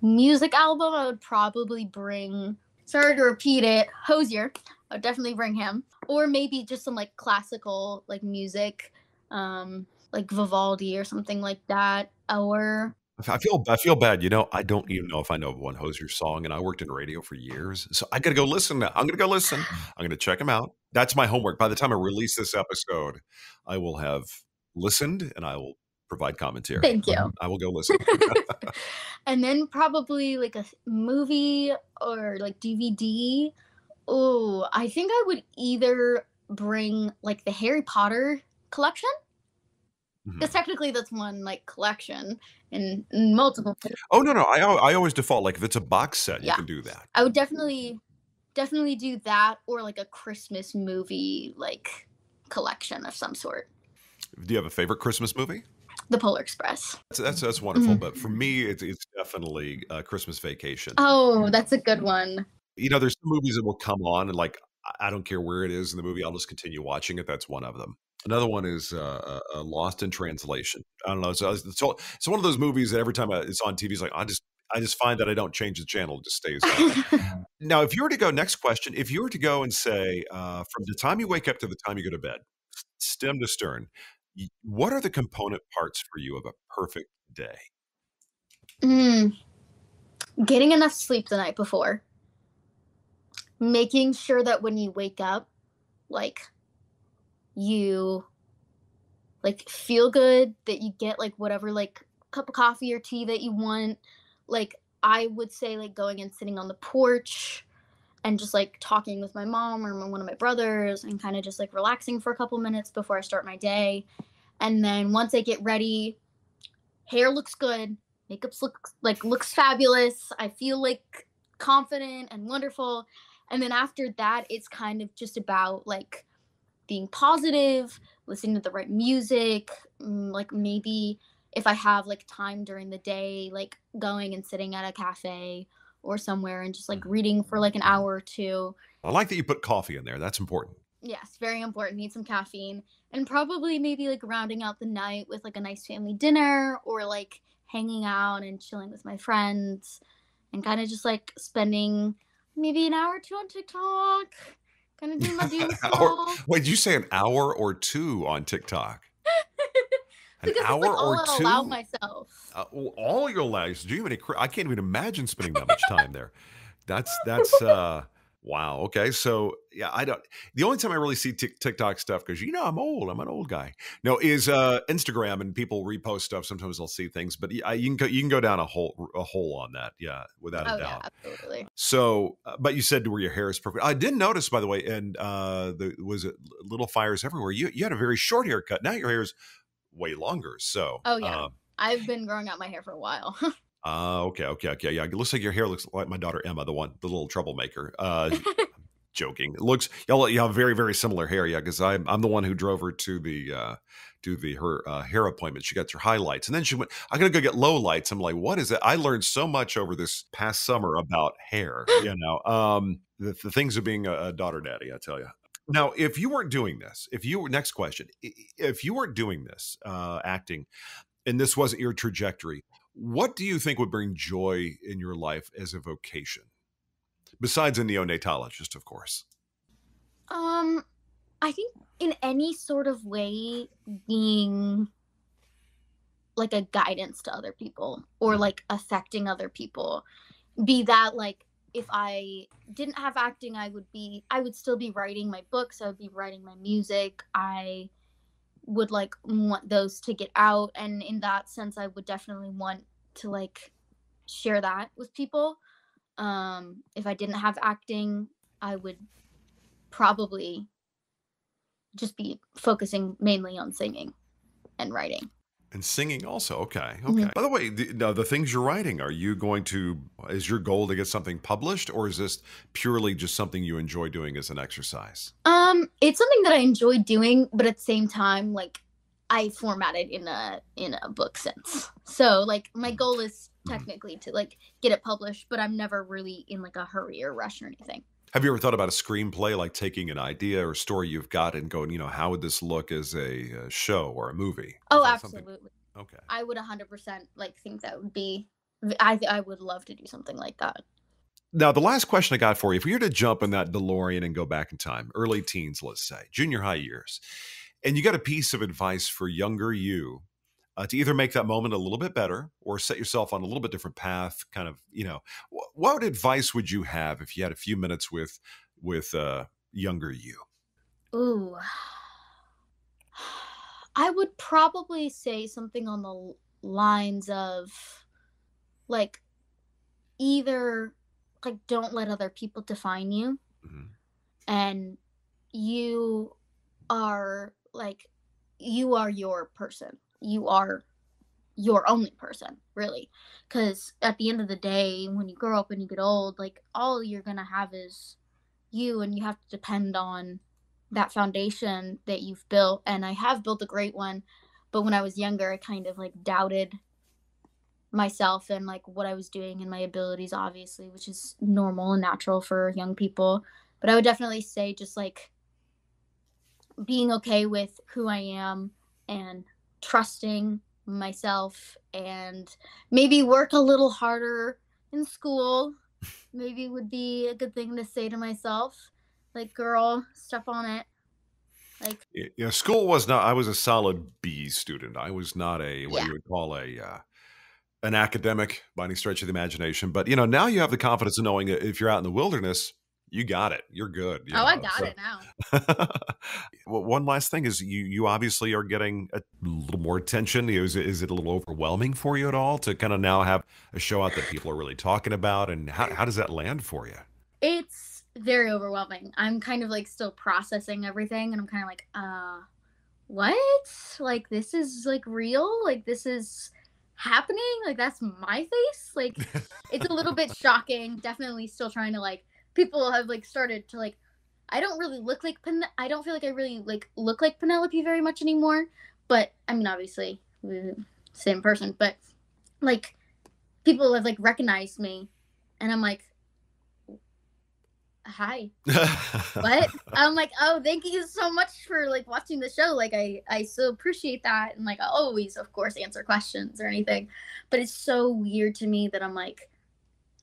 music album. I would probably bring. Sorry to repeat it, Hosier. I would definitely bring him, or maybe just some like classical like music, like Vivaldi or something like that, or. I feel bad. I don't even know if I know one Hosier song, and I worked in radio for years, so I got to go listen now. I'm going to go listen. I'm going to check them out. That's my homework. By the time I release this episode, I will have listened, and I will provide commentary. Thank you. I will go listen. And then probably like a movie or like DVD. Oh, I think I would either bring like the Harry Potter collection. Mhm. Because technically that's one like collection in multiple. Oh, no, no, I always default, like, if it's a box set, you Yeah, can do that. I would definitely do that, or like a Christmas movie like collection of some sort. Do you have a favorite Christmas movie? The Polar Express. That's wonderful, Mhm. but for me, it's definitely, Christmas Vacation. Oh, that's a good one. You know, there's some movies that will come on and, like, I don't care where it is in the movie, I'll just continue watching it, that's one of them. Another one is, Lost in Translation. I don't know, so it's one of those movies that every time, it's on TV, it's like, I just find that I don't change the channel, it just stays on. Now, if you were to go next question, if you were to go and say, from the time you wake up to the time you go to bed, stem to stern, what are the component parts for you of a perfect day? Mm, getting enough sleep the night before, making sure that when you wake up, like you like feel good, that you get like whatever like cup of coffee or tea that you want. Like I would say like going and sitting on the porch and just like talking with my mom or one of my brothers and kind of just like relaxing for a couple minutes before I start my day. And then once I get ready, hair looks good, looks fabulous. I feel like confident and wonderful. And then after that, it's kind of just about like being positive, listening to the right music, like maybe if I have like time during the day, like going and sitting at a cafe or somewhere and just like Mhm. reading for like an hour or two. I like that you put coffee in there, that's important. Yes, very important. Need some caffeine. And probably maybe like rounding out the night with like a nice family dinner or like hanging out and chilling with my friends and kind of just like spending maybe an hour or two on TikTok, kind of doing my doom Or scroll. wait, did you say an hour or 2 on TikTok? An Because it's like hour or all I'll allow 2? myself. All your lives. Do you have any I can't even imagine spending that much time there. Wow, okay, so, yeah, I don't the only time I really see TikTok stuff, because I'm an old guy. No, is, Instagram, and people repost stuff, sometimes I'll see things, but yeah, you can go down a hole on that, yeah, without a Oh yeah, doubt. absolutely. So, but you said where your hair is perfect. I did notice, by the way, and, was it Little Fires Everywhere, you had a very short haircut, now your hair is way longer, so, Oh yeah. I've been growing out my hair for a while. Okay, okay, okay. Yeah, it looks like your hair looks like my daughter Emma, the little troublemaker. Joking. It looks y'all have very very similar hair. Yeah, because I'm the one who drove her to the her hair appointment. She got her highlights, and then she went. I gotta go get low lights. I'm like, what is it? I learned so much over this past summer about hair. The things of being a daughter daddy. I tell you. Now, if you weren't doing this, if you were next question, if you weren't doing this acting, and this wasn't your trajectory, what do you think would bring joy in your life as a vocation? Besides a neonatologist, of course. um, I think in any sort of way being like a guidance to other people or Mhm. like affecting other people. Be that like if I didn't have acting, I would still be writing my books, I would be writing my music. I would like want those to get out, and in that sense I would definitely want to like share that with people. If I didn't have acting, I would probably just be focusing mainly on singing and writing. And singing also. Okay. Okay. Mhm. By the way, now the things you're writing, is your goal to get something published, or is this purely just something you enjoy doing as an exercise? It's something that I enjoy doing, but at the same time, like I format it in a book sense. So like my Mhm. goal is Mhm. technically to like get it published, but I'm never really in like a hurry or rush or anything. Have you ever thought about a screenplay, like taking an idea or story you've got and going, how would this look as a show or a movie? Is Oh, that something? absolutely. Okay. I would 100% like think that would be I would love to do something like that. Now, the last question I got for you, if you were to jump in that DeLorean and go back in time, early teens, let's say, junior high years, and you got a piece of advice for younger you to either make that moment a little bit better or set yourself on a little bit different path, kind of, what advice would you have if you had a few minutes with younger you? Ooh. I would probably say something on the lines of like either like don't let other people define you, Mhm. and you are like you are your person. you are your only person, really. Because at the end of the day, when you grow up and you get old, like, all you're gonna have is you, and you have to depend on that foundation that you've built. And I have built a great one, but when I was younger, I kind of like doubted myself and like what I was doing and my abilities, obviously, which is normal and natural for young people. But I would definitely say just like being okay with who I am and trusting myself, and maybe work a little harder in school, maybe would be a good thing to say to myself. Like, girl, step on it. Like, Yeah, school was not. I was a solid B student. I was not a what yeah. you would call a an academic by any stretch of the imagination. But now you have the confidence of knowing that if you're out in the wilderness, you got it. You're good. Oh, I got it now. Well, one last thing is you obviously are getting a little more attention. Is it a little overwhelming for you at all to kind of now have a show out that people are really talking about? And how does that land for you? It's very overwhelming. I'm kind of like still processing everything, and I'm kind of like, what? Like, this is like real? Like, this is happening? Like, that's my face? Like, it's a little bit shocking. Definitely still trying to like, people have like started to like, I don't really look like I don't feel like I really like look like Penelope very much anymore. But I mean, obviously, same person. But like, people have like recognized me, and I'm like, hi. What? I'm like, oh, thank you so much for like watching the show. Like, I so appreciate that, and like, I always, of course, answer questions or anything. But it's so weird to me that I'm like,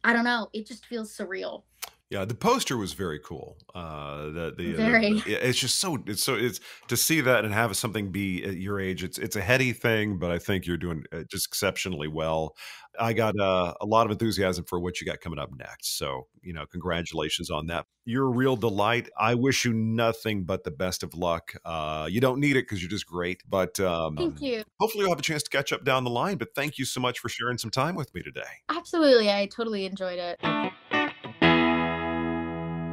I don't know. It just feels surreal. Yeah, the poster was very cool. Very. It's just it's to see that and have something be at your age. It's a heady thing, but I think you're doing just exceptionally well. I got a lot of enthusiasm for what you got coming up next. So congratulations on that. You're a real delight. I wish you nothing but the best of luck. You don't need it because you're just great, but Thank you. hopefully you'll have a chance to catch up down the line. But thank you so much for sharing some time with me today. Absolutely. I totally enjoyed it.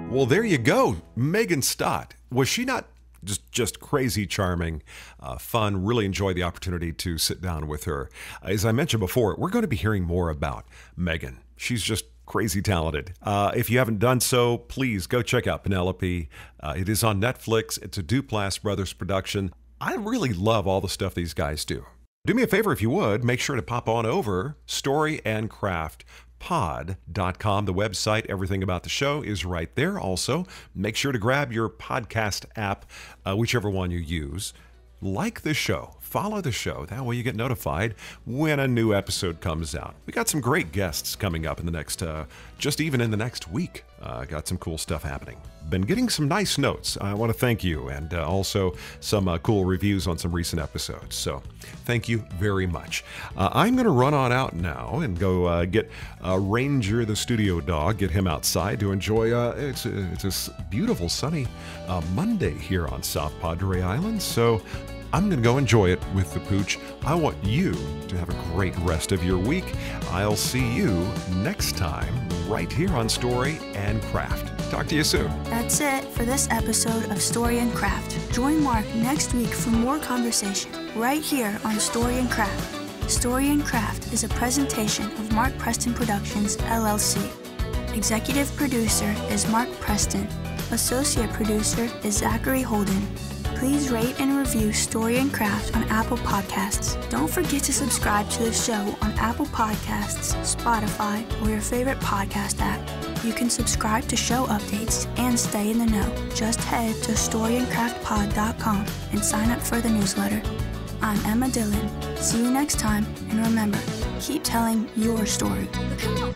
Well, there you go. Megan Stott. Was she not just crazy charming, fun? Really enjoyed the opportunity to sit down with her. As I mentioned before, we're going to be hearing more about Megan. She's just crazy talented. If you haven't done so, please go check out Penelope. It is on Netflix. It's a Duplass Brothers production. I really love all the stuff these guys do. Do me a favor if you would, make sure to pop on over storyandcraftpod.com, the website. Everything about the show is right there. Also, make sure to grab your podcast app, whichever one you use. Like the show, follow the show. That way you get notified when a new episode comes out. We got some great guests coming up in the next, just even in the next week. Got some cool stuff happening. Been getting some nice notes. I want to thank you, and also some cool reviews on some recent episodes. So thank you very much. I'm going to run on out now and go get Ranger, the studio dog, get him outside to enjoy. It's a beautiful sunny Monday here on South Padre Island. So I'm going to go enjoy it with the pooch. I want you to have a great rest of your week. I'll see you next time right here on Story and Craft. Talk to you soon. That's it for this episode of Story and Craft. Join Mark next week for more conversation right here on Story and Craft. Story and Craft is a presentation of Mark Preston Productions, LLC. Executive producer is Mark Preston. Associate producer is Zachary Holden. Please rate and review Story and Craft on Apple Podcasts. Don't forget to subscribe to the show on Apple Podcasts, Spotify, or your favorite podcast app. You can subscribe to show updates and stay in the know. Just head to storyandcraftpod.com and sign up for the newsletter. I'm Emma Dillon. See you next time, and remember, keep telling your story. Come on.